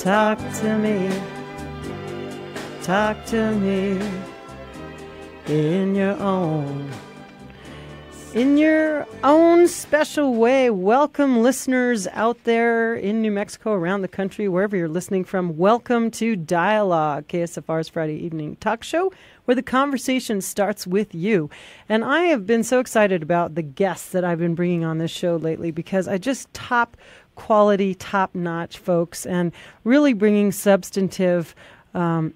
Talk to me. Talk to me in your own special way. Welcome, listeners out there in New Mexico, around the country, wherever you're listening from. Welcome to Dialogue, KSFR's Friday evening talk show, where the conversation starts with you. And I have been so excited about the guests that I've been bringing on this show lately, because I just top quality, top-notch folks, and really bringing substantive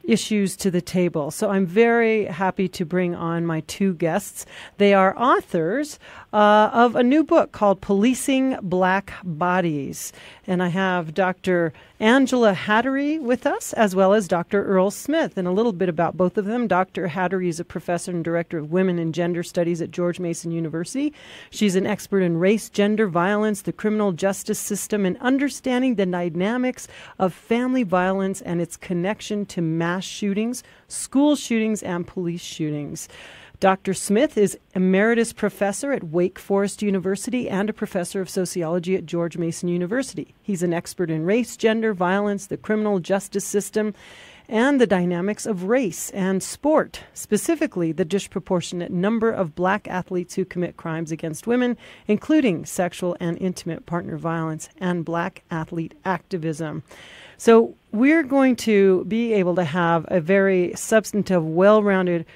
issues to the table. So I'm very happy to bring on my two guests. They are authors of a new book called Policing Black Bodies. And I have Dr. Angela Hattery with us, as well as Dr. Earl Smith. And a little bit about both of them. Dr. Hattery is a professor and director of women and gender studies at George Mason University. She's an expert in race, gender, violence, the criminal justice system, and understanding the dynamics of family violence and its connection to mass shootings, school shootings, and police shootings. Dr. Smith is emeritus professor at Wake Forest University and a professor of sociology at George Mason University. He's an expert in race, gender, violence, the criminal justice system, and the dynamics of race and sport, specifically the disproportionate number of black athletes who commit crimes against women, including sexual and intimate partner violence and black athlete activism. So we're going to be able to have a very substantive, well-rounded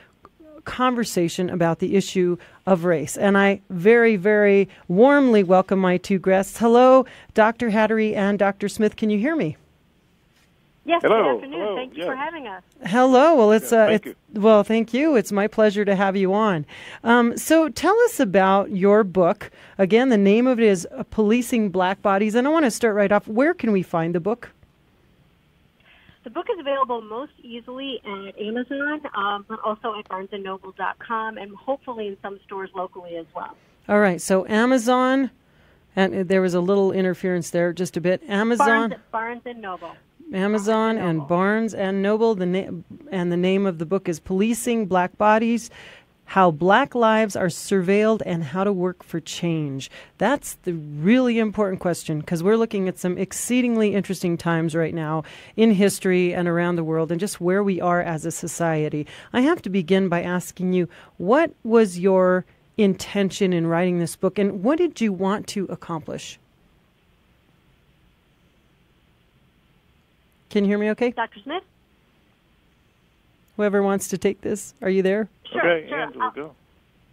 conversation about the issue of race. And I very, very warmly welcome my two guests. Hello, Dr. Hattery and Dr. Smith. Can you hear me? Yes, hello. Good afternoon. Hello. Thank you for having us. Hello. Well, Thank you. It's my pleasure to have you on. So tell us about your book. Again, the name of it is Policing Black Bodies. And I want to start right off. Where can we find the book? The book is available most easily at Amazon, but also at barnesandnoble.com and hopefully in some stores locally as well. All right. So Amazon, and there was a little interference there, just a bit. Amazon. Barnes and Noble. Amazon and Barnes and Noble. The name of the book is Policing Black Bodies: How Black Lives Are Surveilled and How to Work for Change. That's the really important question, because we're looking at some exceedingly interesting times right now in history and around the world, and just where we are as a society. I have to begin by asking you, what was your intention in writing this book, and what did you want to accomplish? Can you hear me okay? Dr. Smith? Whoever wants to take this, are you there? Sure, okay, sure. Angela, go.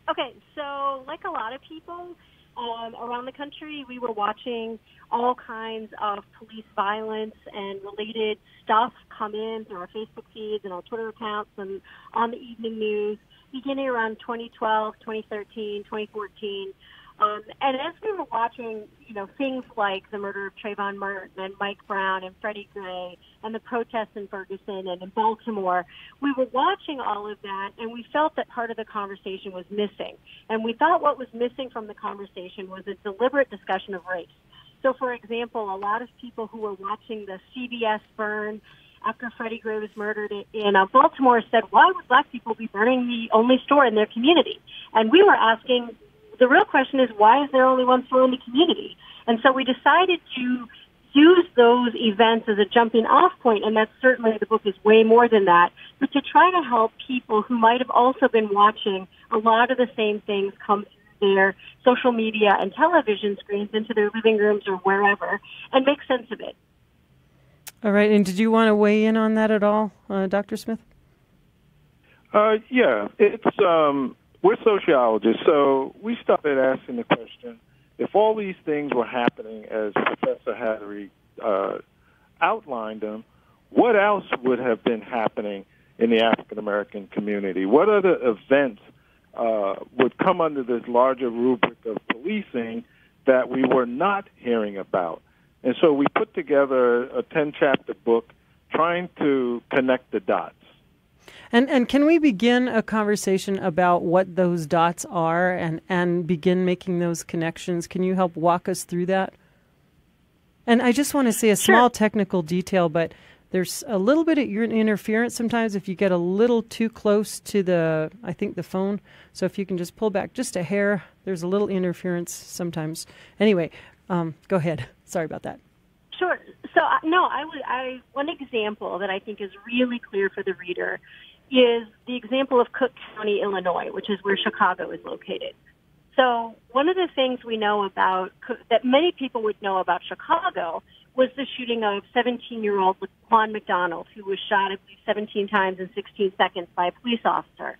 Okay, so like a lot of people around the country, we were watching all kinds of police violence and related stuff come in through our Facebook feeds and our Twitter accounts and on the evening news, beginning around 2012, 2013, 2014. And as we were watching, things like the murder of Trayvon Martin and Mike Brown and Freddie Gray and the protests in Ferguson and in Baltimore, we were watching all of that, and we felt that part of the conversation was missing. And we thought what was missing from the conversation was a deliberate discussion of race. So, for example, a lot of people who were watching the CBS burn after Freddie Gray was murdered in Baltimore said, why would black people be burning the only store in their community? And we were asking, the real question is, why is there only one store in the community? And so we decided to use those events as a jumping off point, and that's certainly, the book is way more than that, but to try to help people who might have also been watching a lot of the same things come through their social media and television screens into their living rooms or wherever, and make sense of it. All right. And did you want to weigh in on that at all, Dr. Smith? Yeah. We're sociologists, so we started asking the question, if all these things were happening as Professor Hattery outlined them, what else would have been happening in the African-American community? What other events would come under this larger rubric of policing that we were not hearing about? And so we put together a 10-chapter book trying to connect the dots. And can we begin a conversation about what those dots are and begin making those connections? Can you help walk us through that? And I just want to say a small technical detail, but there's a little bit of interference sometimes if you get a little too close to the phone. So if you can just pull back just a hair, there's a little interference sometimes. Anyway, go ahead. Sorry about that. Sure. So, no, one example that I think is really clear for the reader is the example of Cook County, Illinois, which is where Chicago is located. So one of the things we know about, that many people would know about Chicago, was the shooting of 17-year-old Laquan McDonald, who was shot, I believe, 17 times in 16 seconds by a police officer.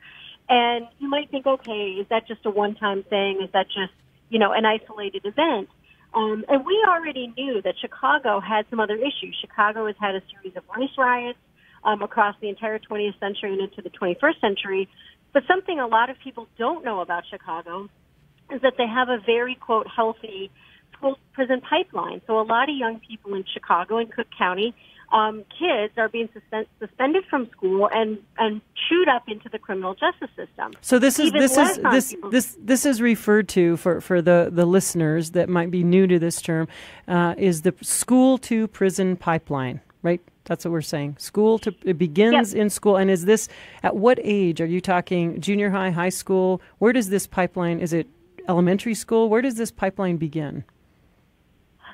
And you might think, okay, is that just a one-time thing? Is that just, an isolated event? And we already knew that Chicago had some other issues. Chicago has had a series of race riots across the entire 20th century and into the 21st century. But something a lot of people don't know about Chicago is that they have a very, quote, healthy school-prison pipeline. So a lot of young people in Chicago and Cook County, kids are being suspended from school and chewed up into the criminal justice system. So this is referred to for the listeners that might be new to this term, is the school to prison pipeline, right? That's what we're saying. It begins in school. And is this, at what age? Are you talking junior high, high school? Where does this pipeline, is it elementary school? Where does this pipeline begin?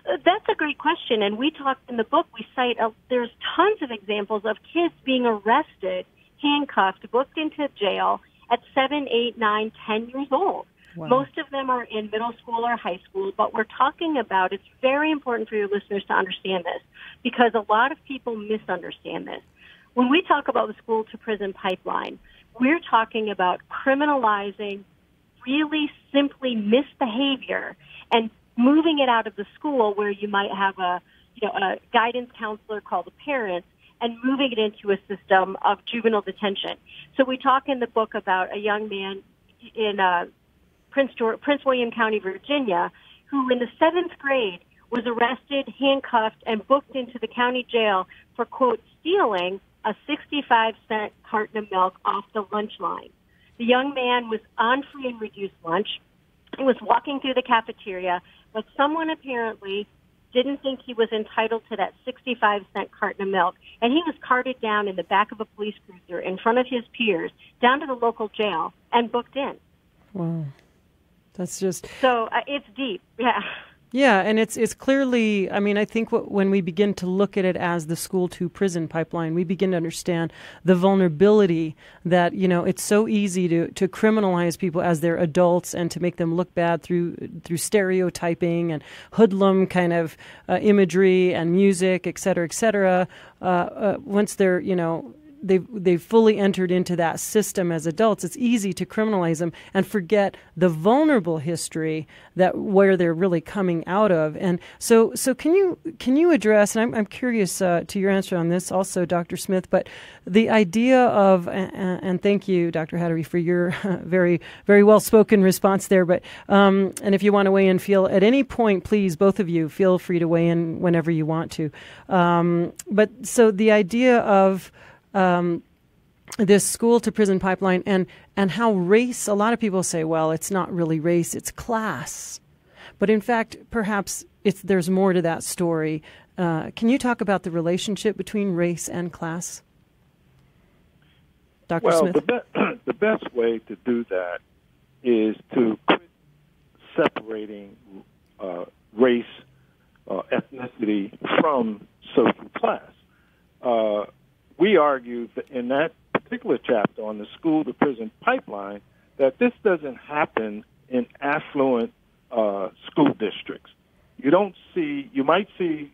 That's a great question. And we talked in the book, we cite, there's tons of examples of kids being arrested, handcuffed, booked into jail at 7, 8, 9, 10 years old. Wow. Most of them are in middle school or high school, but we're talking about, it's very important for your listeners to understand this, because a lot of people misunderstand this. When we talk about the school to prison pipeline, we're talking about criminalizing really simply misbehavior and moving it out of the school where you might have a guidance counselor call the parents and moving it into a system of juvenile detention. So we talk in the book about a young man in Prince William County, Virginia, who in the 7th grade was arrested, handcuffed, and booked into the county jail for, quote, stealing a 65-cent carton of milk off the lunch line. The young man was on free and reduced lunch. He was walking through the cafeteria, but someone apparently didn't think he was entitled to that 65-cent carton of milk, and he was carted down in the back of a police cruiser in front of his peers down to the local jail and booked in. Wow. That's just... So it's deep, yeah. Yeah, and it's clearly, I mean, I think when we begin to look at it as the school to prison pipeline, we begin to understand the vulnerability that, it's so easy to criminalize people as they're adults and to make them look bad through stereotyping and hoodlum kind of imagery and music, et cetera, once they're, they've fully entered into that system as adults, it's easy to criminalize them and forget the vulnerable history that where they're really coming out of. And so can you address, and I'm curious to your answer on this also, Dr. Smith, but the idea of, and thank you, Dr. Hattery, for your very, very well-spoken response there, but and if you want to weigh in, at any point, please, both of you, feel free to weigh in whenever you want to. But so the idea of this school to prison pipeline and how race, a lot of people say, well, it's not really race, it's class. But in fact, perhaps there's more to that story. Can you talk about the relationship between race and class? Dr. Smith? Well, the best way to do that is to quit separating race, ethnicity from social class. We argue that in that particular chapter on the school to prison pipeline that this doesn't happen in affluent school districts. You might see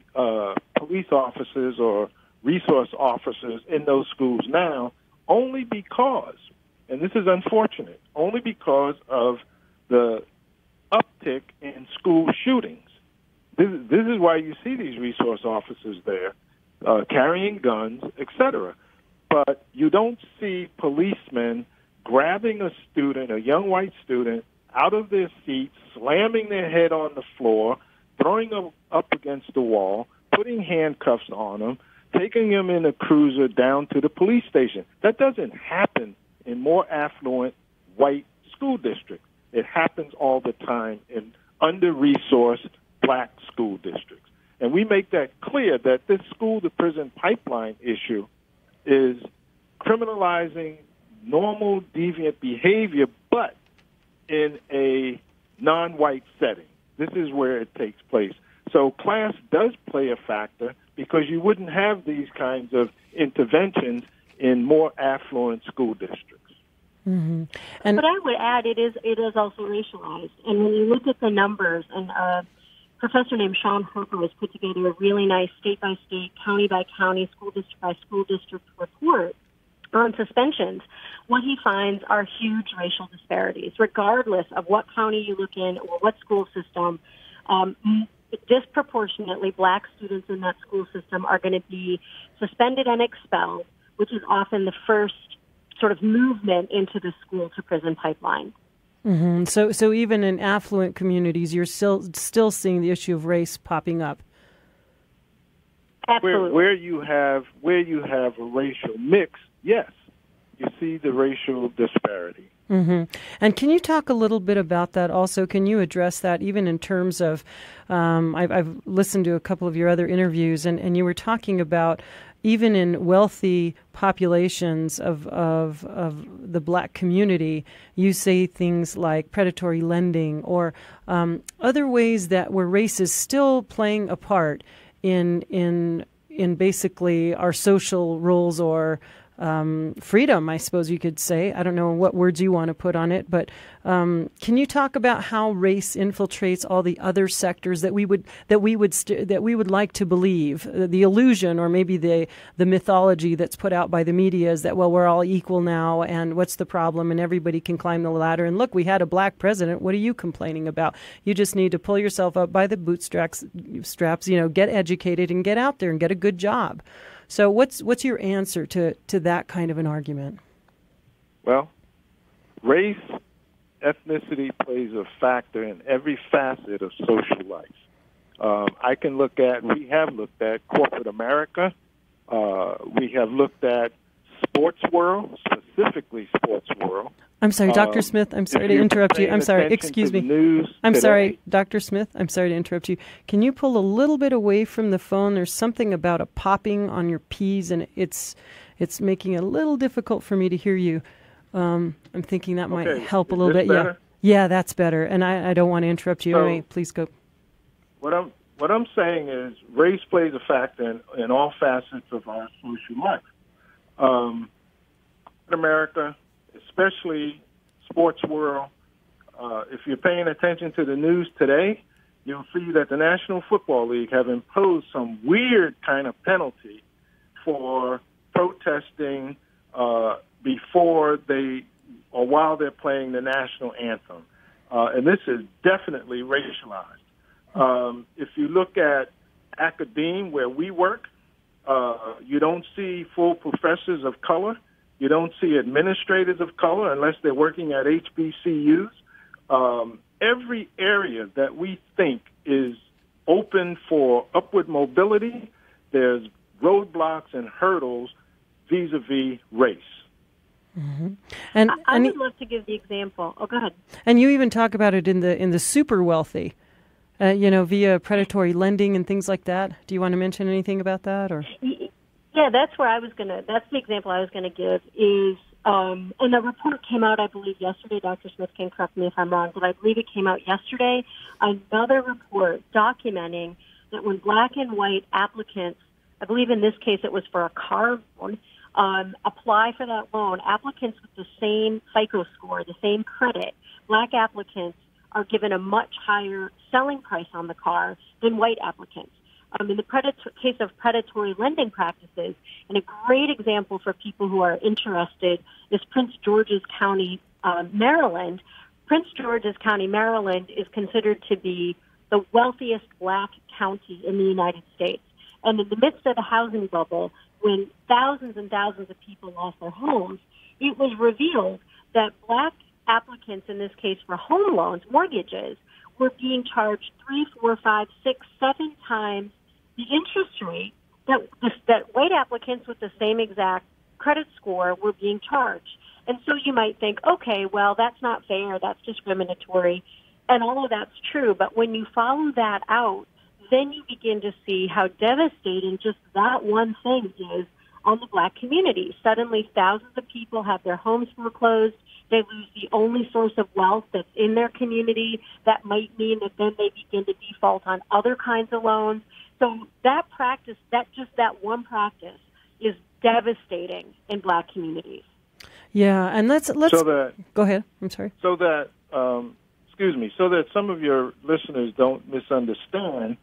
police officers or resource officers in those schools now only because, and this is unfortunate, only because of the uptick in school shootings. This is why you see these resource officers there, carrying guns, etc. But you don't see policemen grabbing a student, a young white student, out of their seat, slamming their head on the floor, throwing them up against the wall, putting handcuffs on them, taking them in a cruiser down to the police station. That doesn't happen in more affluent white school districts. It happens all the time in under-resourced black school districts. And we make that clear that this school-to-prison pipeline issue is criminalizing normal deviant behavior, but in a non-white setting. This is where it takes place. So class does play a factor because you wouldn't have these kinds of interventions in more affluent school districts. Mm-hmm. But I would add it is also racialized. And when you look at the numbers, and a professor named Sean Harper has put together a really nice state-by-state, county-by-county, school district-by-school district report on suspensions, what he finds are huge racial disparities, regardless of what county you look in or what school system. Disproportionately, black students in that school system are going to be suspended and expelled, which is often the first sort of movement into the school to prison pipeline. Mm-hmm. So even in affluent communities, you're still seeing the issue of race popping up. Absolutely. Where you have a racial mix, yes, you see the racial disparity. Mm-hmm. And can you talk a little bit about that also? Can you address that even in terms of, I've listened to a couple of your other interviews, and you were talking about even in wealthy populations of the black community, you say things like predatory lending or other ways that where race is still playing a part in basically our social roles or freedom, I suppose you could say. I don't know what words you want to put on it, but can you talk about how race infiltrates all the other sectors that we would like to believe? The illusion, or maybe the mythology that's put out by the media is that, well, we're all equal now, and what's the problem? And everybody can climb the ladder. And look, we had a black president. What are you complaining about? You just need to pull yourself up by the bootstraps, get educated and get out there and get a good job. So what's your answer to that kind of an argument? Well, race, ethnicity plays a factor in every facet of social life. We have looked at corporate America. We have looked at sports world, specifically sports world. I'm sorry, Dr. Smith, I'm sorry to interrupt you. I'm sorry, excuse me. I'm sorry, Dr. Smith, I'm sorry to interrupt you. Can you pull a little bit away from the phone? There's something about a popping on your P's, and it's making it a little difficult for me to hear you. I'm thinking that might help a little bit. Better? Yeah, that's better. And I don't want to interrupt you. So, anyway, please go. What I'm saying is race plays a factor in all facets of our social life. In America, especially sports world, if you're paying attention to the news today, you'll see that the National Football League have imposed some weird kind of penalty for protesting before they or while they're playing the national anthem. And this is definitely racialized. If you look at academe, where we work, you don't see full professors of color. You don't see administrators of color unless they're working at HBCUs. Every area that we think is open for upward mobility, there's roadblocks and hurdles vis-a-vis race. Mm-hmm. And I would love to give the example. Oh, go ahead. And you even talk about it in the super wealthy, via predatory lending and things like that. Do you want to mention anything about that, or? Yeah, that's the example I was gonna give is, and the report came out, I believe, yesterday. Dr. Smith can correct me if I'm wrong, but I believe it came out yesterday. Another report documenting that when black and white applicants, I believe in this case it was for a car loan, apply for that loan, applicants with the same FICO score, the same credit, black applicants are given a much higher selling price on the car than white applicants. In the case of predatory lending practices, and a great example for people who are interested is Prince George's County, Maryland. Prince George's County, Maryland is considered to be the wealthiest black county in the United States. And in the midst of the housing bubble, when thousands and thousands of people lost their homes, it was revealed that black applicants, in this case for home loans, mortgages, were being charged 3, 4, 5, 6, 7 times the interest rate that white applicants with the same exact credit score were being charged. And so you might think, okay, well, that's not fair, that's discriminatory, and all of that's true. But when you follow that out, then you begin to see how devastating just that one thing is on the black community. Suddenly, thousands of people have their homes foreclosed, They lose the only source of wealth that's in their community. That might mean that then they begin to default on other kinds of loans. So that practice, that one practice, is devastating in Black communities. Yeah, and let's so that, go ahead. I'm sorry. So that so that some of your listeners don't misunderstand,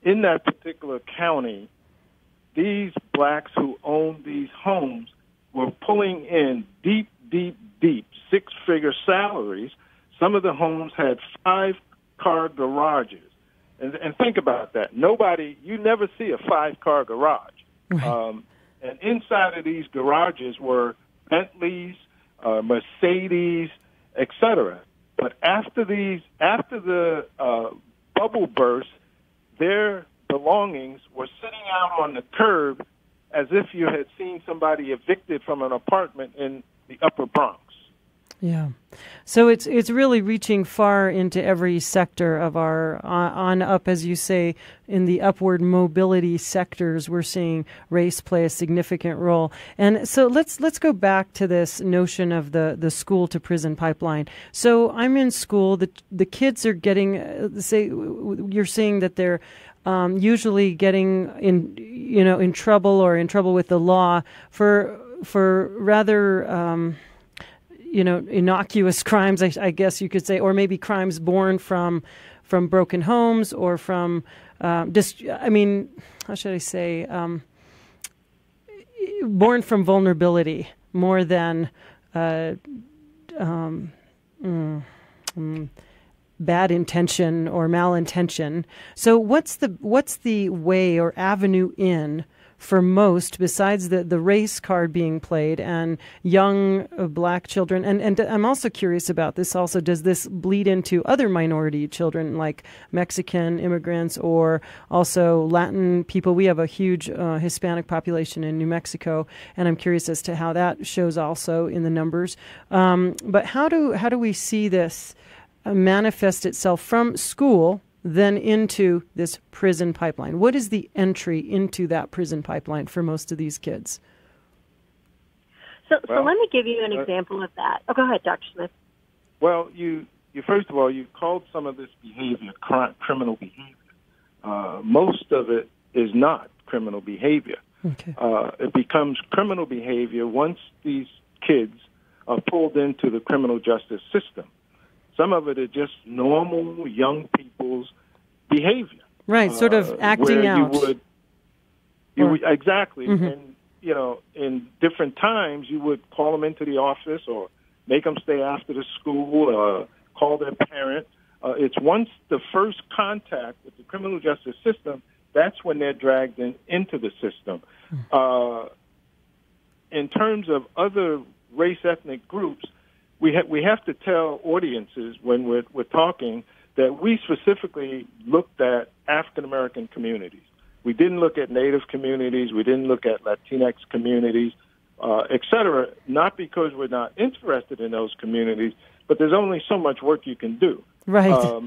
in that particular county, these Blacks who own these homes were pulling in deep six-figure salaries. Some of the homes had 5-car garages. And think about that. You never see a 5-car garage. Right. And inside of these garages were Bentleys, Mercedes, etc. But after the bubble burst, their belongings were sitting out on the curb as if you had seen somebody evicted from an apartment in the Upper Bronx. Yeah. So it's really reaching far into every sector of our on up, as you say, in the upward mobility sectors. We're seeing race play a significant role. And so let's go back to this notion of the school to prison pipeline. So I'm in school. The kids are getting you're saying that they're usually getting in trouble with the law for rather innocuous crimes, I guess you could say, or maybe crimes born from broken homes or from how should I say, born from vulnerability more than bad intention or malintention. So what's the way or avenue in for most, besides the race card being played and young Black children? And I'm also curious about this also. Does this bleed into other minority children like Mexican immigrants or also Latin people? We have a huge Hispanic population in New Mexico, and I'm curious as to how that shows also in the numbers. But how do we see this manifest itself from school then into this prison pipeline? What is the entry into that prison pipeline for most of these kids? So let me give you an example of that. Oh, go ahead, Dr. Smith. Well, you first of all, you called some of this behavior criminal behavior. Most of it is not criminal behavior. Okay. It becomes criminal behavior once these kids are pulled into the criminal justice system. Some of it is just normal young people's behavior. Right, sort of acting out. Exactly. Mm-hmm. And, in different times, you would call them into the office or make them stay after the school, call their parent. It's once the first contact with the criminal justice system, that's when they're dragged into the system. In terms of other race ethnic groups, we have to tell audiences when we're talking that we specifically looked at African American communities. We didn't look at Native communities. We didn't look at Latinx communities, et cetera, not because we're not interested in those communities, but there's only so much work you can do. Right.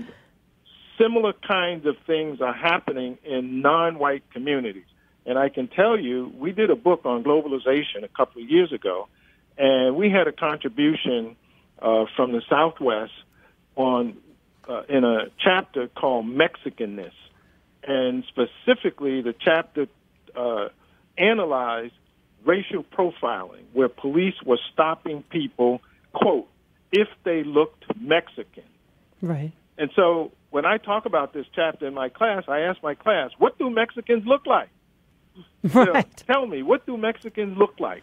Similar kinds of things are happening in non-white communities. And I can tell you, we did a book on globalization a couple of years ago, and we had a contribution from the Southwest in a chapter called Mexicanness. And specifically, the chapter analyzed racial profiling, where police were stopping people, quote, if they looked Mexican. Right. And so when I talk about this chapter in my class, I ask my class, what do Mexicans look like? Right. Tell me, what do Mexicans look like?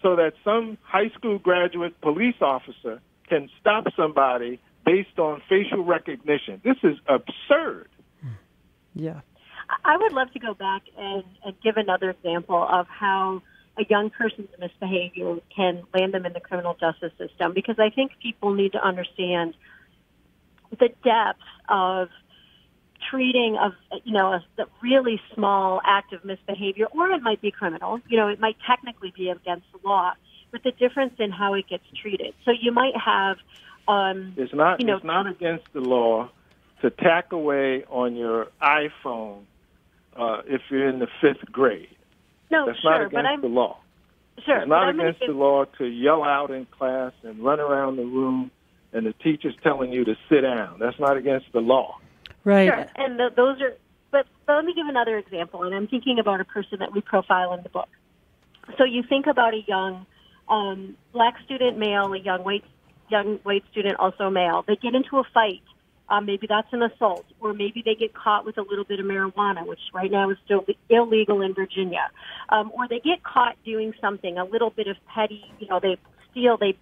So that some high school graduate police officer can stop somebody based on facial recognition. This is absurd. Yeah. I would love to go back and give another example of how a young person's misbehavior can land them in the criminal justice system, because I think people need to understand the depth of treating of, a really small act of misbehavior, or it might be criminal. It might technically be against the law, but the difference in how it gets treated. So you might have... It's not against the law to tack away on your iPhone if you're in the 5th grade. No, that's sure, not against the law. Sure. It's not against the law to yell out in class and run around the room and the teacher's telling you to sit down. That's not against the law. Right. Sure. And those are, but let me give another example, and I'm thinking about a person that we profile in the book. So you think about a young black student male, a young white student also male. They get into a fight. Maybe that's an assault, or maybe they get caught with a little bit of marijuana, which right now is still illegal in Virginia. Or they get caught doing something, a little bit of petty, they steal, they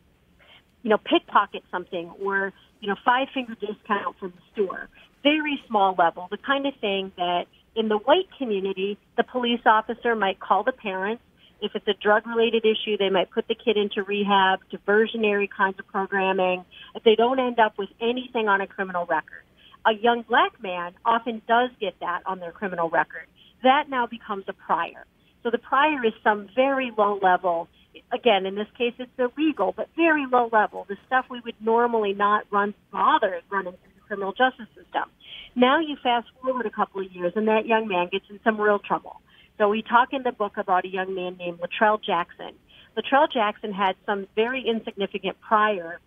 pickpocket something, or, 5-finger discount from the store. Very small level, the kind of thing that in the white community, the police officer might call the parents. If it's a drug-related issue, they might put the kid into rehab, diversionary kinds of programming, if they don't end up with anything on a criminal record. A young black man often does get that on their criminal record. That now becomes a prior. So the prior is some very low level. Again, in this case, it's illegal, but very low level. The stuff we would normally not bother running through the criminal justice system. Now you fast forward a couple of years, and that young man gets in some real trouble. So we talk in the book about a young man named Latrell Jackson. Latrell Jackson had some very insignificant prior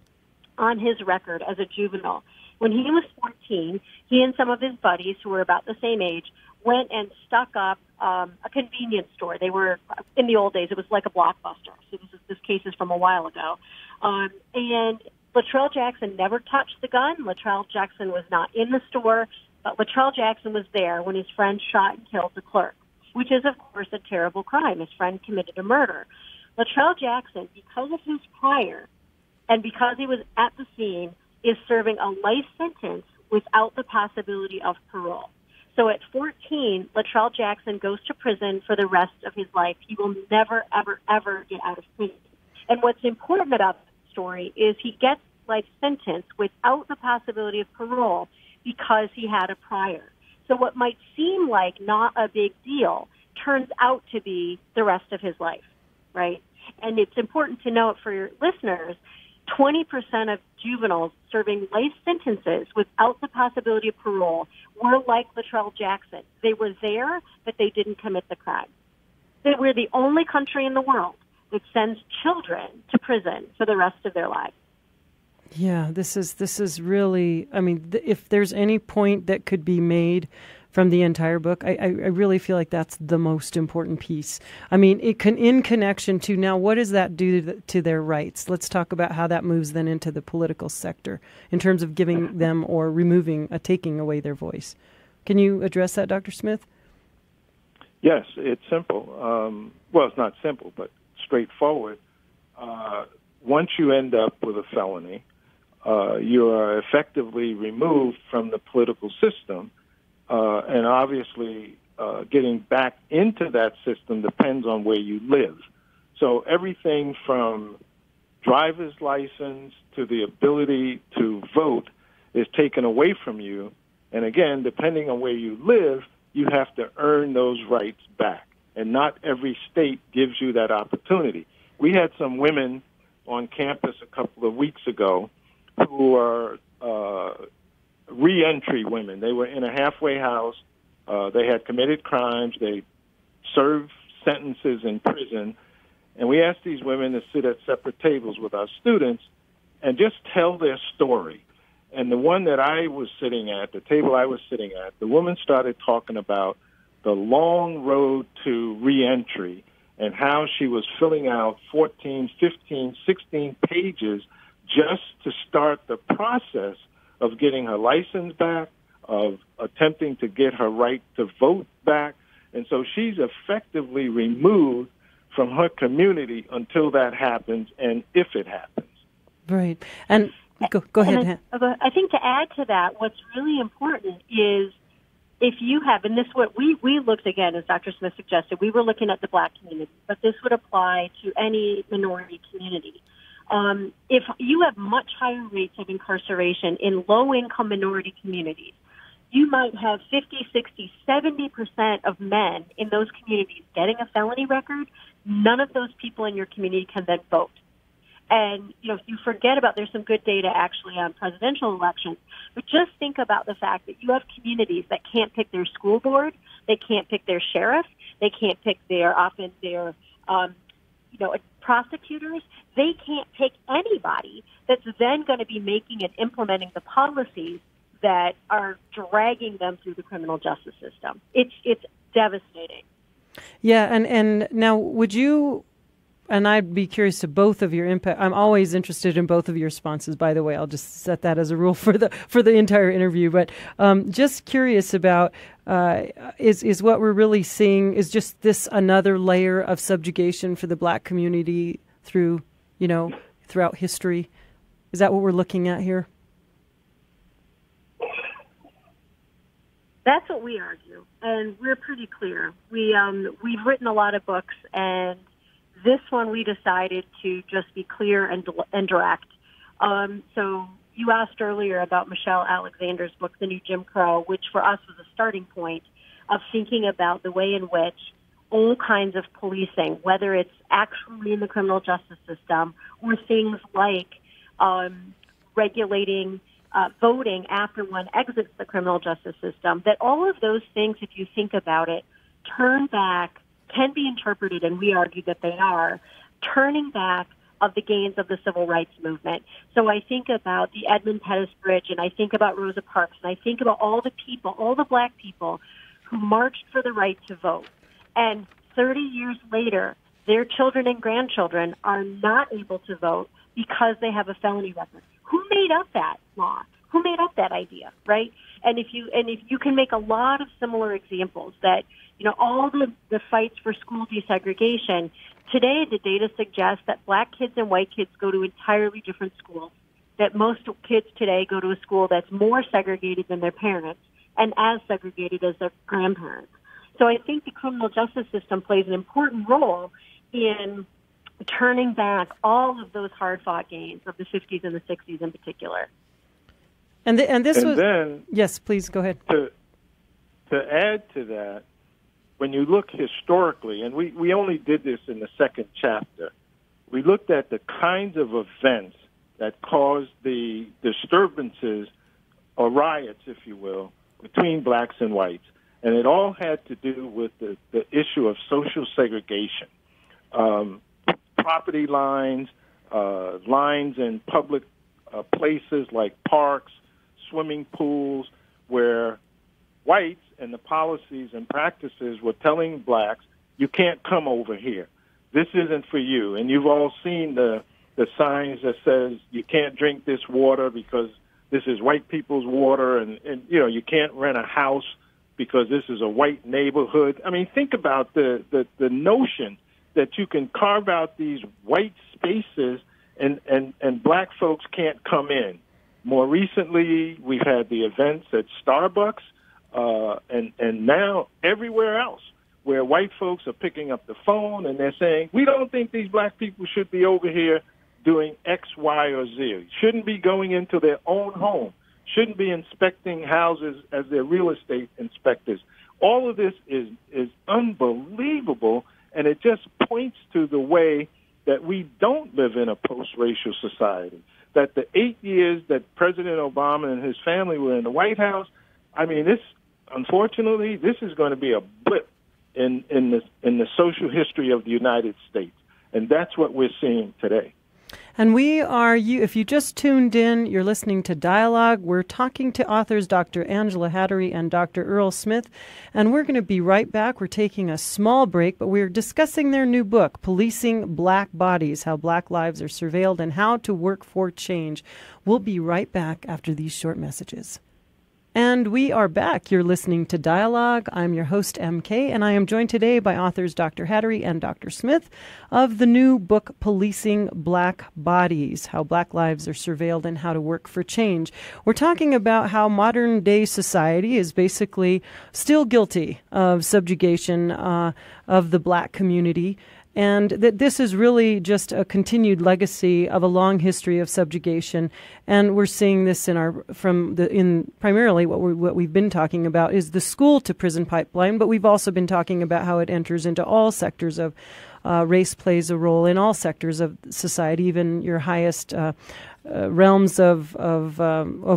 on his record as a juvenile. When he was 14, he and some of his buddies, who were about the same age, went and stuck up a convenience store. They were, in the old days, it was like a Blockbuster. So this case is from a while ago. And Latrell Jackson never touched the gun. Latrell Jackson was not in the store, but Latrell Jackson was there when his friend shot and killed the clerk, which is, of course, a terrible crime. His friend committed a murder. Latrell Jackson, because of his prior and because he was at the scene, is serving a life sentence without the possibility of parole. So at 14, Latrell Jackson goes to prison for the rest of his life. He will never, ever, ever get out of prison. And what's important about the story is he gets life sentence without the possibility of parole because he had a prior. So what might seem like not a big deal turns out to be the rest of his life, right? And it's important to note for your listeners, 20% of juveniles serving life sentences without the possibility of parole were like Latrell Jackson. They were there, but they didn't commit the crime. We're the only country in the world that sends children to prison for the rest of their lives. Yeah, this is really, I mean, if there's any point that could be made from the entire book, I really feel like that's the most important piece. I mean, in connection to now, what does that do to their rights? Let's talk about how that moves then into the political sector in terms of giving them or taking away their voice. Can you address that, Dr. Smith? Yes, it's simple. Well, it's not simple, but straightforward. Once you end up with a felony, you are effectively removed from the political system, and obviously getting back into that system depends on where you live. So everything from driver's license to the ability to vote is taken away from you, and again, depending on where you live, you have to earn those rights back, and not every state gives you that opportunity. We had some women on campus a couple of weeks ago who are reentry women. They were in a halfway house. They had committed crimes. They served sentences in prison. And we asked these women to sit at separate tables with our students and just tell their story. And the one that I was sitting at, the table I was sitting at, the woman started talking about the long road to reentry and how she was filling out 14, 15, 16 pages just to start the process of getting her license back, of attempting to get her right to vote back. And so she's effectively removed from her community until that happens and if it happens. Right. And go ahead. I think to add to that, what's really important is if you have, and this what we looked again, as Dr. Smith suggested, we were looking at the black community, but this would apply to any minority community. If you have much higher rates of incarceration in low-income minority communities, you might have 50, 60, 70% of men in those communities getting a felony record. None of those people in your community can then vote. And, you forget about, there's some good data actually on presidential elections, but just think about the fact that you have communities that can't pick their school board, they can't pick their sheriff, they can't pick their prosecutors, they can't take anybody that's then going to be making and implementing the policies that are dragging them through the criminal justice system. It's devastating. Yeah, and now would you, and I'd be curious to both of your impact. I'm always interested in both of your responses, by the way. I'll just set that as a rule for the entire interview. But just curious about, is what we're really seeing is just this another layer of subjugation for the Black community through, throughout history? Is that what we're looking at here? That's what we argue, and we're pretty clear. We've written a lot of books, and this one we decided to just be clear and direct. So you asked earlier about Michelle Alexander's book, The New Jim Crow, which for us was a starting point of thinking about the way in which all kinds of policing, whether it's actually in the criminal justice system or things like regulating voting after one exits the criminal justice system, that all of those things, if you think about it, turn back, can be interpreted, and we argue that they are, turning back of the gains of the civil rights movement. So I think about the Edmund Pettus Bridge, and I think about Rosa Parks, and I think about all the people, all the Black people who marched for the right to vote. And 30 years later, their children and grandchildren are not able to vote because they have a felony record. Who made up that law? Who made up that idea, right? And if you can make a lot of similar examples that, all the fights for school desegregation, today the data suggests that Black kids and white kids go to entirely different schools, that most kids today go to a school that's more segregated than their parents and as segregated as their grandparents. So I think the criminal justice system plays an important role in turning back all of those hard-fought gains of the 50s and the 60s in particular. And this was... Then, yes, please, go ahead. To add to that, when you look historically, and we only did this in the second chapter, we looked at the kinds of events that caused the disturbances or riots, if you will, between blacks and whites. And it all had to do with the issue of social segregation. Property lines, lines in public places like parks, swimming pools, where whites and the policies and practices were telling blacks, you can't come over here. This isn't for you. And you've all seen the signs that says you can't drink this water because this is white people's water, and you can't rent a house because this is a white neighborhood. I mean, think about the notion that you can carve out these white spaces and black folks can't come in. More recently, we've had the events at Starbucks and now everywhere else where white folks are picking up the phone and they're saying, we don't think these black people should be over here doing X, Y, or Z. Shouldn't be going into their own home. Shouldn't be inspecting houses as their real estate inspectors. All of this is unbelievable, and it just points to the way that we don't live in a post-racial society. That the 8 years that President Obama and his family were in the White House, I mean, unfortunately, this is going to be a blip in the social history of the United States, and that's what we're seeing today. And if you just tuned in, you're listening to Dialogue. We're talking to authors Dr. Angela Hattery and Dr. Earl Smith, and we're going to be right back. We're taking a small break, but we're discussing their new book, Policing Black Bodies, How Black Lives Are Surveilled and How to Work for Change. We'll be right back after these short messages. And we are back. You're listening to Dialogue. I'm your host, MK, and I am joined today by authors Dr. Hattery and Dr. Smith of the new book, Policing Black Bodies, How Black Lives Are Surveilled and How to Work for Change. We're talking about how modern-day society is basically still guilty of subjugation of the black community, and that this is really just a continued legacy of a long history of subjugation. And we're seeing this primarily what we've been talking about is the school to prison pipeline, but we've also been talking about how it enters into all sectors of race plays a role in all sectors of society, even your highest realms of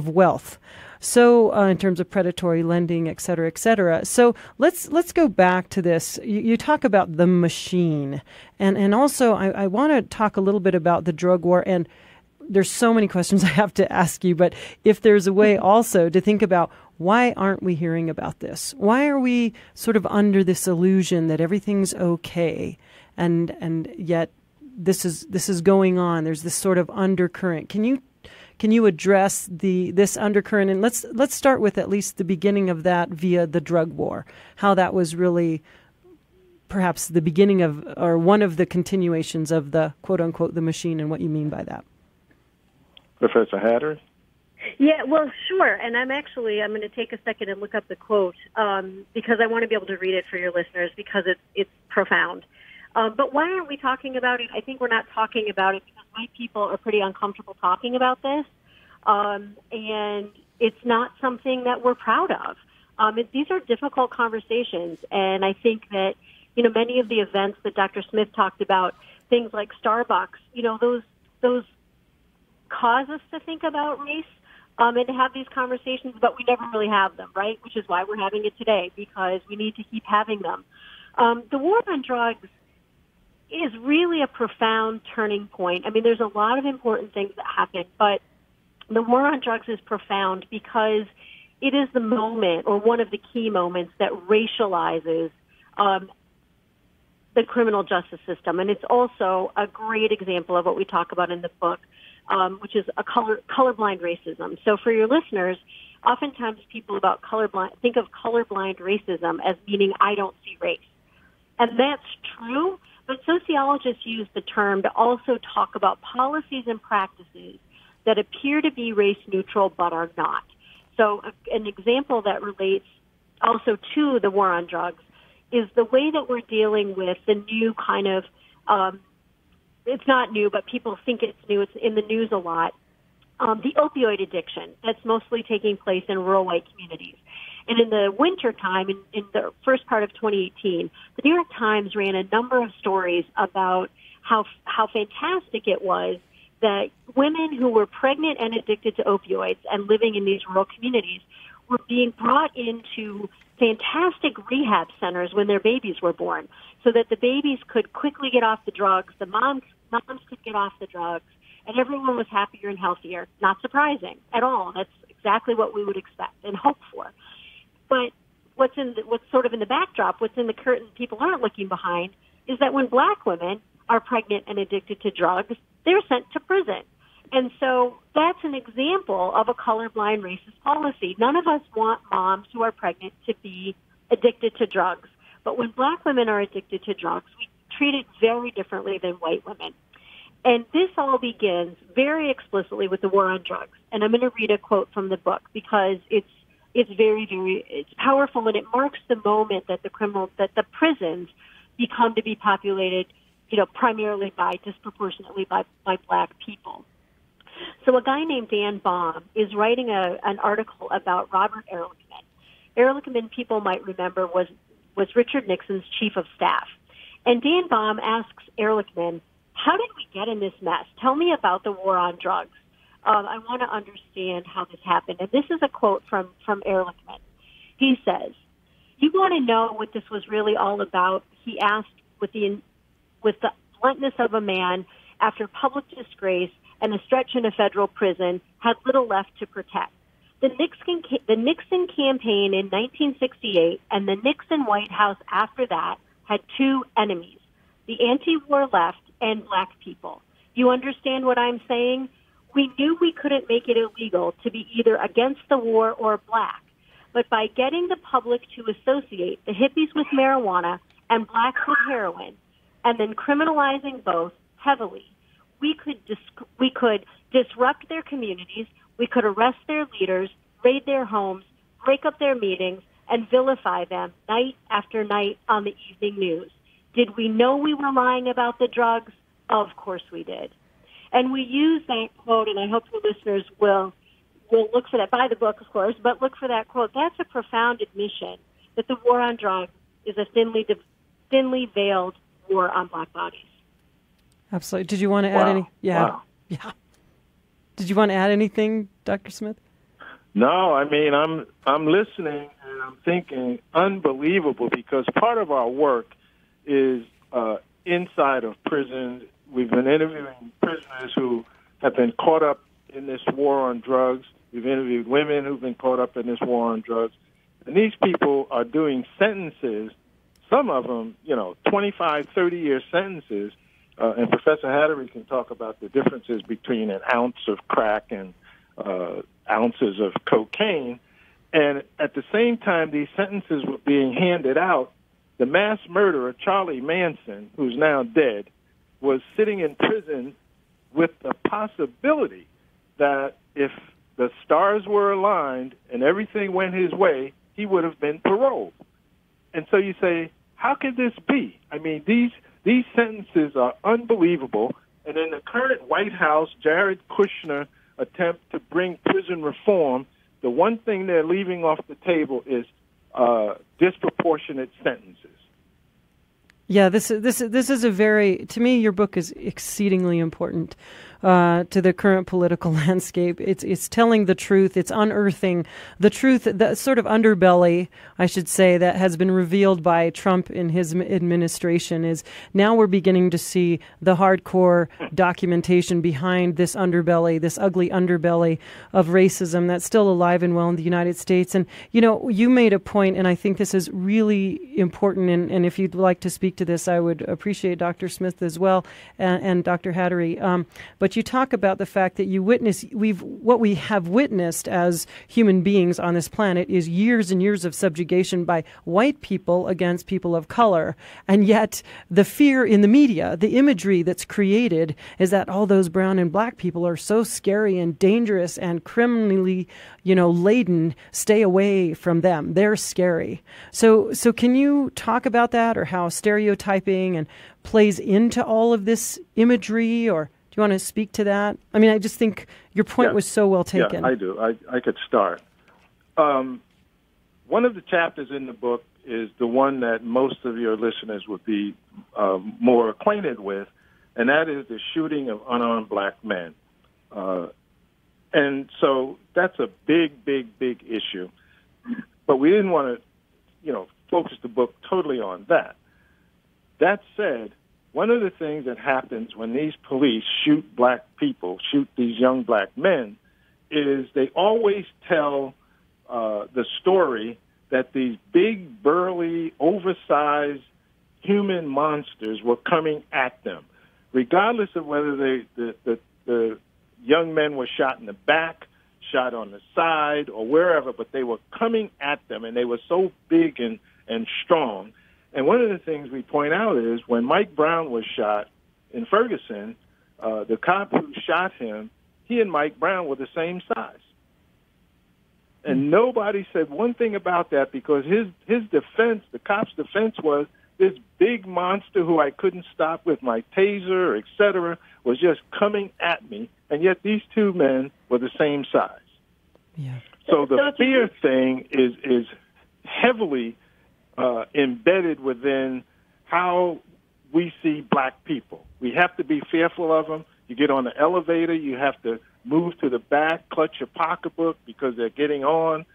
wealth. So in terms of predatory lending, et cetera, et cetera. So let's go back to this. You talk about the machine. And also I want to talk a little bit about the drug war. And there's so many questions I have to ask you. But if there's a way also to think about, why aren't we hearing about this? Why are we sort of under this illusion that everything's okay? And yet this is going on. There's this sort of undercurrent. Can you address this undercurrent? And let's start with at least the beginning of that via the drug war. How that was really perhaps the beginning of, or one of the continuations of the quote unquote the machine, and what you mean by that. Professor Hattery? Yeah, well, sure. And I'm going to take a second and look up the quote because I want to be able to read it for your listeners because it's profound. But why aren't we talking about it? I think we're not talking about it because white people are pretty uncomfortable talking about this. And it's not something that we're proud of. These are difficult conversations. And I think that, many of the events that Dr. Smith talked about, things like Starbucks, those cause us to think about race. And to have these conversations, but we never really have them, right? Which is why we're having it today, because we need to keep having them. The war on drugs is really a profound turning point. I mean, there's a lot of important things that happen, but the war on drugs is profound because it is the moment, or one of the key moments, that racializes the criminal justice system. And it's also a great example of what we talk about in the book, which is a colorblind racism. So for your listeners, oftentimes people think of colorblind racism as meaning I don't see race. And that's true, but sociologists use the term to also talk about policies and practices that appear to be race neutral but are not. So an example that relates also to the war on drugs is the way that we're dealing with the new kind of it's not new, but people think it's new. It's in the news a lot. The opioid addiction that's mostly taking place in rural white communities. And in the winter time, in the first part of 2018, the New York Times ran a number of stories about how fantastic it was that women who were pregnant and addicted to opioids and living in these rural communities were being brought into fantastic rehab centers when their babies were born, so that the babies could quickly get off the drugs, the moms could get off the drugs, and everyone was happier and healthier. Not surprising at all. That's exactly what we would expect and hope for. But what's sort of in the backdrop, what's in the curtain people aren't looking behind, is that when black women are pregnant and addicted to drugs, they're sent to prison. And so that's an example of a colorblind racist policy. None of us want moms who are pregnant to be addicted to drugs. But when black women are addicted to drugs, we treat it very differently than white women. And this all begins very explicitly with the war on drugs. And I'm going to read a quote from the book because it's very, very powerful, and it marks the moment that the prisons become to be populated, primarily disproportionately by black people. So a guy named Dan Baum is writing an article about Robert Ehrlichman. Ehrlichman, people might remember, was Richard Nixon's chief of staff. And Dan Baum asks Ehrlichman, how did we get in this mess? Tell me about the war on drugs. I want to understand how this happened. And this is a quote from Ehrlichman. He says, "You want to know what this was really all about?" He asked with the bluntness of a man after public disgrace and a stretch in a federal prison had little left to protect. The Nixon campaign in 1968 and the Nixon White House after that had two enemies, the anti-war left and black people. You understand what I'm saying? We knew we couldn't make it illegal to be either against the war or black, but by getting the public to associate the hippies with marijuana and blacks with heroin, and then criminalizing both heavily, we could disrupt their communities, we could arrest their leaders, raid their homes, break up their meetings, and vilify them night after night on the evening news. Did we know we were lying about the drugs? Of course we did. And we use that quote, and I hope the listeners will look for that, buy the book, of course, but look for that quote. That's a profound admission that the war on drugs is a thinly veiled war on black bodies. Absolutely. Did you want to add any? Yeah. Wow. Yeah. Did you want to add anything, Dr. Smith? No, I mean, I'm listening and I'm thinking unbelievable, because part of our work is inside of prisons. We've been interviewing prisoners who have been caught up in this war on drugs. We've interviewed women who've been caught up in this war on drugs. And these people are doing sentences, some of them, 25, 30-year sentences. And Professor Hattery can talk about the differences between an ounce of crack and ounces of cocaine. And at the same time these sentences were being handed out, the mass murderer, Charlie Manson, who's now dead, was sitting in prison with the possibility that if the stars were aligned and everything went his way, he would have been paroled. And so you say, how could this be? I mean, these sentences are unbelievable. And in the current White House, Jared Kushner attempt to bring prison reform, the one thing they're leaving off the table is disproportionate sentences. Yeah, this is a very, to me, your book is exceedingly important to the current political landscape. It's telling the truth. It's unearthing the truth, the sort of underbelly, I should say, that has been revealed by Trump in his administration. Is now we're beginning to see the hardcore documentation behind this underbelly, this ugly underbelly of racism that's still alive and well in the United States. And, you made a point, and I think this is really important. And if you'd like to speak to this, I would appreciate Dr. Smith as well and Dr. Hattery. But you talk about the fact that what we have witnessed as human beings on this planet is years and years of subjugation by white people against people of color. And yet the fear in the media, the imagery that's created is that all those brown and black people are so scary and dangerous and criminally, laden. Stay away from them. They're scary. So can you talk about that, or how stereotyping and plays into all of this imagery, or do you want to speak to that? I mean, I just think your point was so well taken. Yeah, I do. I could start. One of the chapters in the book is the one that most of your listeners would be more acquainted with, and that is the shooting of unarmed black men. And so that's a big, big, big issue. But we didn't want to, focus the book totally on that. That said, one of the things that happens when these police shoot black people, shoot these young black men, is they always tell the story that these big, burly, oversized human monsters were coming at them, regardless of whether the young men were shot in the back, shot on the side, or wherever, but they were coming at them, and they were so big and strong. And one of the things we point out is when Mike Brown was shot in Ferguson, the cop who shot him, he and Mike Brown were the same size. And nobody said one thing about that, because his defense, the cop's defense, was this big monster who I couldn't stop with my taser, et cetera, was just coming at me. And yet these two men were the same size. Yeah. So the fear thing is heavily embedded within how we see black people. We have to be fearful of them. You get on the elevator, you have to move to the back, clutch your pocketbook because they're getting on.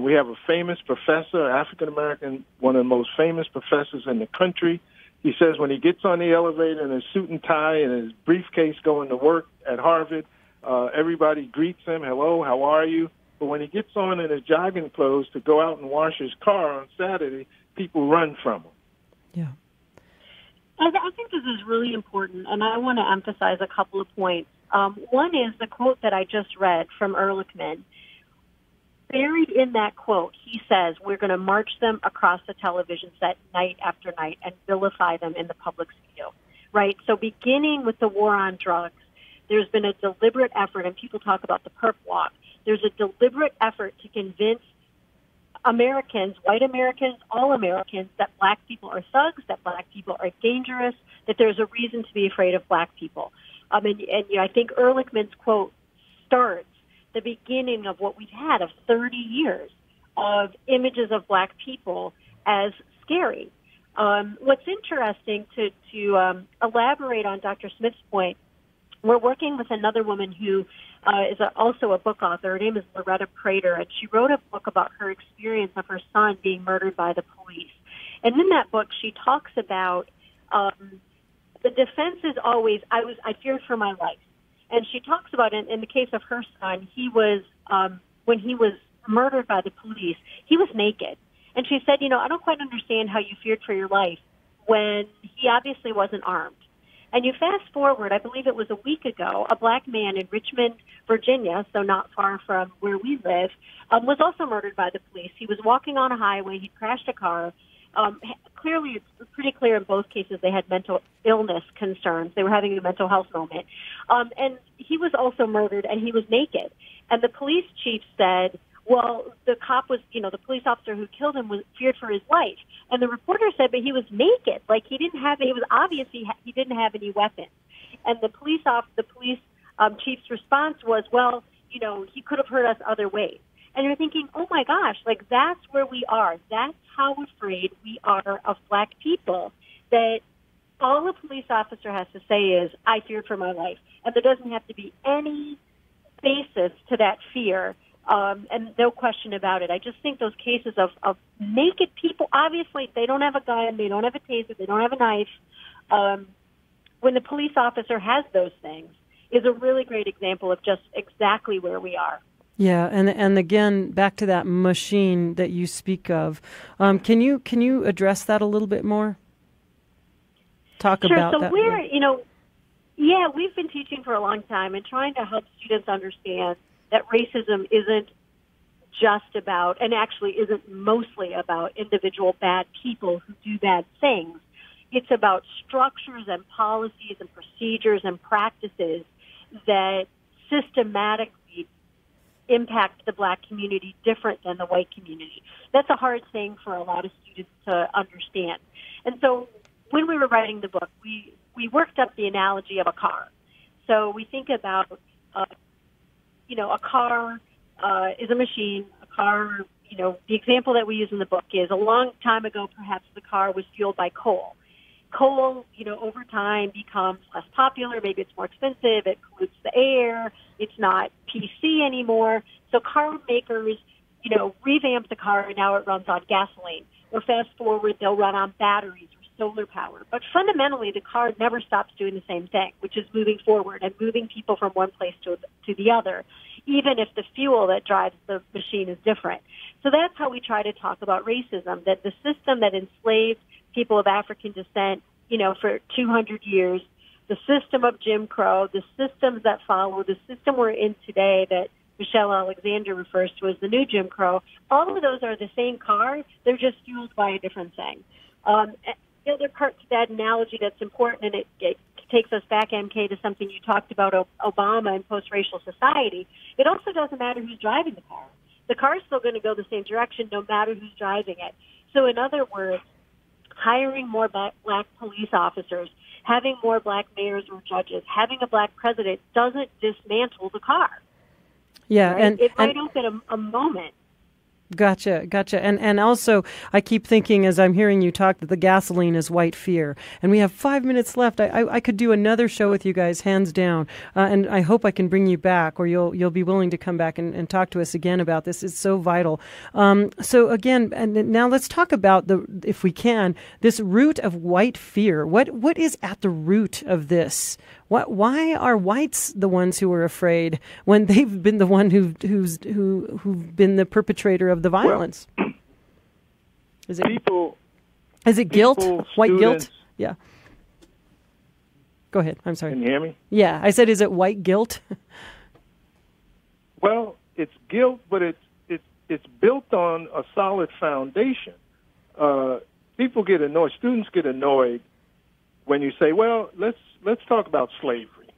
We have a famous professor, African-American, one of the most famous professors in the country. He says when he gets on the elevator in his suit and tie and his briefcase going to work at Harvard, everybody greets him, hello, how are you? But when he gets on in his jogging clothes to go out and wash his car on Saturday, people run from him. Yeah. I think this is really important, and I want to emphasize a couple of points. One is the quote that I just read from Ehrlichman. Buried in that quote, he says, we're going to march them across the television set night after night and vilify them in the public's view, right? So beginning with the war on drugs, there's been a deliberate effort, and people talk about the perp walk. There's a deliberate effort to convince Americans, white Americans, all Americans, that black people are thugs, that black people are dangerous, that there's a reason to be afraid of black people. And I think Ehrlichman's quote starts the beginning of what we've had of 30 years of images of black people as scary. What's interesting to elaborate on Dr. Smith's point, we're working with another woman who is also a book author. Her name is Loretta Prater, and she wrote a book about her experience of her son being murdered by the police. And in that book, she talks about the defense is always, I feared for my life. And she talks about, in the case of her son, he was, when he was murdered by the police, he was naked. And she said, I don't quite understand how you feared for your life when he obviously wasn't armed. And you fast forward, I believe it was a week ago, a black man in Richmond, Virginia, so not far from where we live, was also murdered by the police. He was walking on a highway. He crashed a car. Clearly, it's pretty clear in both cases they had mental illness concerns. They were having a mental health moment. And he was also murdered, and he was naked. And the police chief said, well, the cop was, the police officer who killed him was feared for his life. And the reporter said, but he was naked. Like, it was obvious he didn't have any weapons. And the police chief's response was, well, he could have hurt us other ways. And you're thinking, oh my gosh, like, that's where we are. That's how afraid we are of black people, that all a police officer has to say is, I feared for my life. And there doesn't have to be any basis to that fear. And no question about it. I just think those cases of naked people, obviously they don't have a gun, they don't have a taser, they don't have a knife. When the police officer has those things, is a really great example of just exactly where we are. Yeah, and again, back to that machine that you speak of. Can you address that a little bit more? Talk sure, about so that. We're, we've been teaching for a long time and trying to help students understand that racism isn't just about, and actually isn't mostly about, individual bad people who do bad things. It's about structures and policies and procedures and practices that systematically impact the black community different than the white community. That's a hard thing for a lot of students to understand. And so when we were writing the book, we worked up the analogy of a car. So we think about a car is a machine. A car, the example that we use in the book is a long time ago, perhaps the car was fueled by coal. Coal, over time becomes less popular. Maybe it's more expensive. It pollutes the air. It's not PC anymore. So car makers, revamp the car, and now it runs on gasoline. Or fast forward, they'll run on batteries or solar power. But fundamentally, the car never stops doing the same thing, which is moving forward and moving people from one place to the other, even if the fuel that drives the machine is different. So that's how we try to talk about racism, that the system that enslaved people of African descent, for 200 years, the system of Jim Crow, the systems that follow, the system we're in today that Michelle Alexander refers to as the new Jim Crow, all of those are the same car. They're just fueled by a different thing. The other part to that analogy that's important, and it takes us back, MK, to something you talked about, Obama and post-racial society. It also doesn't matter who's driving the car. The car is still going to go the same direction no matter who's driving it. So in other words, hiring more black police officers, having more black mayors or judges, having a black president doesn't dismantle the car. Yeah, right? and it might open a moment. Gotcha. And also, I keep thinking as I'm hearing you talk that the gasoline is white fear. And we have 5 minutes left. I could do another show with you guys, hands down. And I hope I can bring you back, or you'll be willing to come back and talk to us again about this. It's so vital. So again, and now let's talk about if we can, this root of white fear. What is at the root of this? Why are whites the ones who are afraid when they've been the one who've been the perpetrator of the violence? Well, is it guilt? White students, guilt? Yeah. Go ahead. I'm sorry. Can you hear me? Yeah, I said, is it white guilt? Well, it's guilt, but it's built on a solid foundation. People get annoyed. Students get annoyed when you say, "Well, let's talk about slavery,"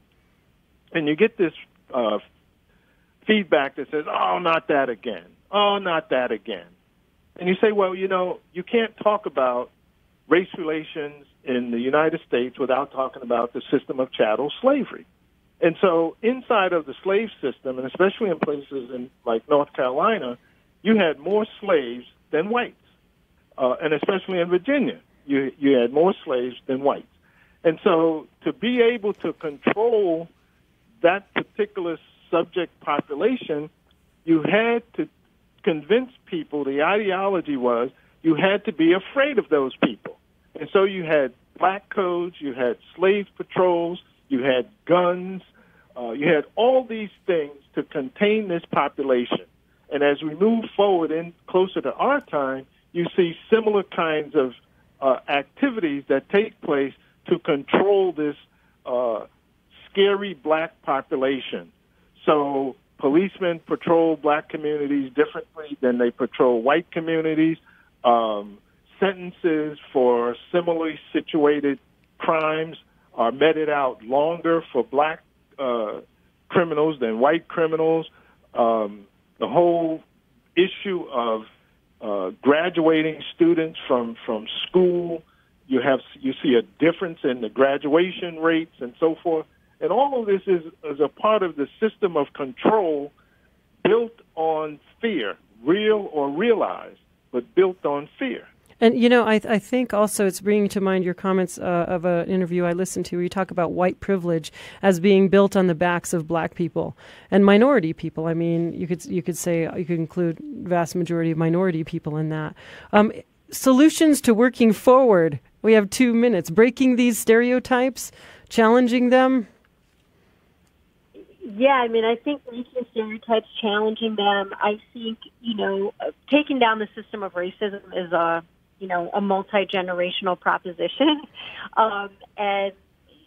and you get this feedback that says, "Oh, not that again. Oh, not that again." And you say, "Well, you can't talk about race relations in the United States without talking about the system of chattel slavery." And so inside of the slave system, and especially in places like North Carolina, you had more slaves than whites. And especially in Virginia, you had more slaves than whites. And so to be able to control that particular subject population, you had to convince people, the ideology was you had to be afraid of those people. And so you had black codes, you had slave patrols, you had guns, you had all these things to contain this population. And as we move forward in closer to our time, you see similar kinds of activities that take place to control this scary black population. So policemen patrol black communities differently than they patrol white communities. Sentences for similarly situated crimes are meted out longer for black criminals than white criminals. The whole issue of graduating students from school, you see a difference in the graduation rates and so forth. And all of this is a part of the system of control built on fear, real or realized, but built on fear. And, I think also it's bringing to mind your comments of an interview I listened to where you talk about white privilege as being built on the backs of black people and minority people. I mean, you could say you could include vast majority of minority people in that. Solutions to working forward. We have 2 minutes. Breaking these stereotypes, challenging them. Yeah, I mean, I think breaking stereotypes, challenging them. I think, taking down the system of racism is a multi-generational proposition. And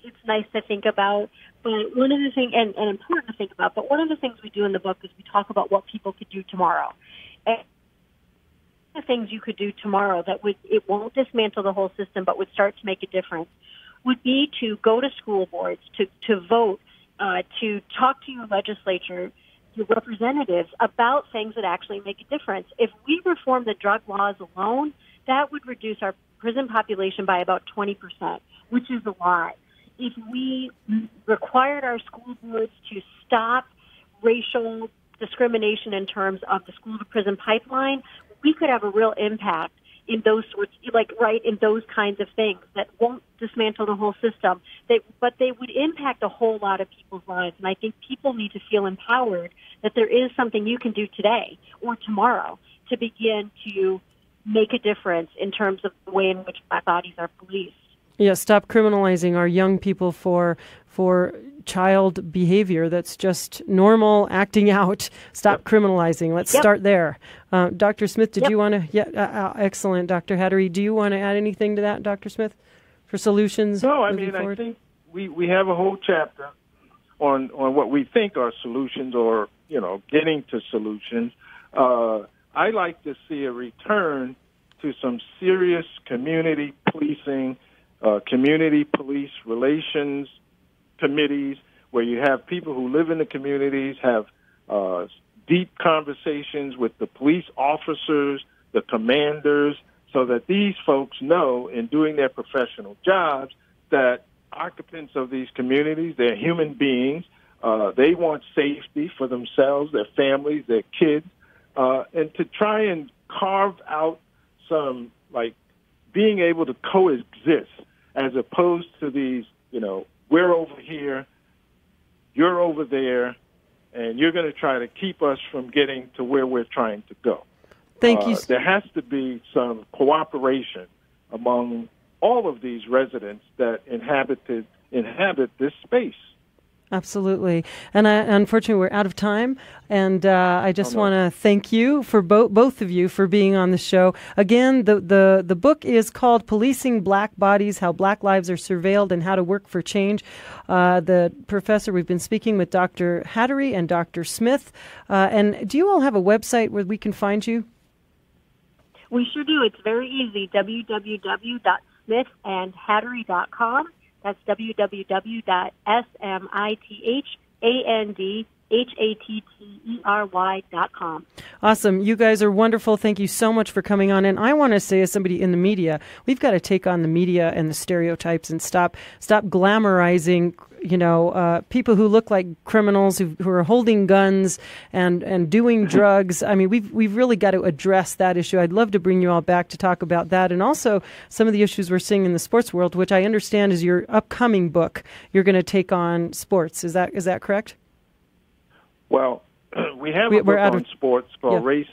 it's nice to think about. But one of the things, and important to think about, but one of the things we do in the book is we talk about what people could do tomorrow. And the things you could do tomorrow it won't dismantle the whole system, but would start to make a difference, would be to go to school boards, to vote, to talk to your legislature, your representatives about things that actually make a difference. If we reform the drug laws alone, that would reduce our prison population by about 20%, which is a lot. If we required our school boards to stop racial discrimination in terms of the school-to-prison pipeline, we could have a real impact in those sorts, in those kinds of things that won't dismantle the whole system, but they would impact a whole lot of people's lives. And I think people need to feel empowered that there is something you can do today or tomorrow to begin to make a difference in terms of the way in which black bodies are policed. Yeah, stop criminalizing our young people for child behavior that's just normal acting out. Stop criminalizing. Let's start there. Dr. Smith, did you want to? Yeah, excellent. Dr. Hattery, do you want to add anything to that, Dr. Smith, for solutions? No, I mean, forward? I think we have a whole chapter on what we think are solutions or, getting to solutions. I like to see a return to some serious community policing, community police relations committees where you have people who live in the communities, have deep conversations with the police officers, the commanders, so that these folks know in doing their professional jobs that occupants of these communities, they're human beings. They want safety for themselves, their families, their kids, and to try and carve out some, being able to coexist as opposed to these, we're over here, you're over there, and you're going to try to keep us from getting to where we're trying to go. Thank you. There has to be some cooperation among all of these residents that inhabit this space. Absolutely. And unfortunately, we're out of time. And I just want to thank you for both of you for being on the show. Again, the book is called Policing Black Bodies, How Black Lives Are Surveilled and How to Work for Change. The professor, we've been speaking with Dr. Hattery and Dr. Smith. And do you all have a website where we can find you? We sure do. It's very easy, www.smithandhattery.com. That's www.smithandhattery.com. Awesome. You guys are wonderful. Thank you so much for coming on. And I want to say, as somebody in the media, we've got to take on the media and the stereotypes and stop glamorizing, people who look like criminals who are holding guns and doing drugs. I mean, we've really got to address that issue. I'd love to bring you all back to talk about that, and also some of the issues we're seeing in the sports world, which I understand is your upcoming book. You're going to take on sports. Is that correct? Well, we have a book on sports called Race,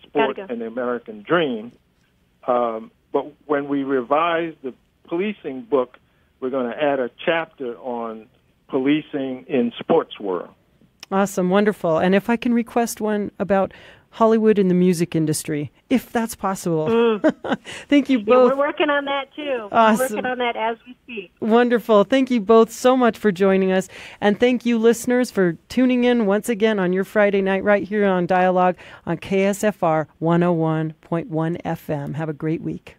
Sport, Go. and the American Dream. But when we revise the policing book, we're going to add a chapter on policing in sports world. Awesome, wonderful. And if I can request one about Hollywood and the music industry, if that's possible. Thank you both. Yeah, we're working on that, too. Awesome. We're working on that as we speak. Wonderful. Thank you both so much for joining us. And thank you, listeners, for tuning in once again on your Friday night right here on Dialogue on KSFR 101.1 FM. Have a great week.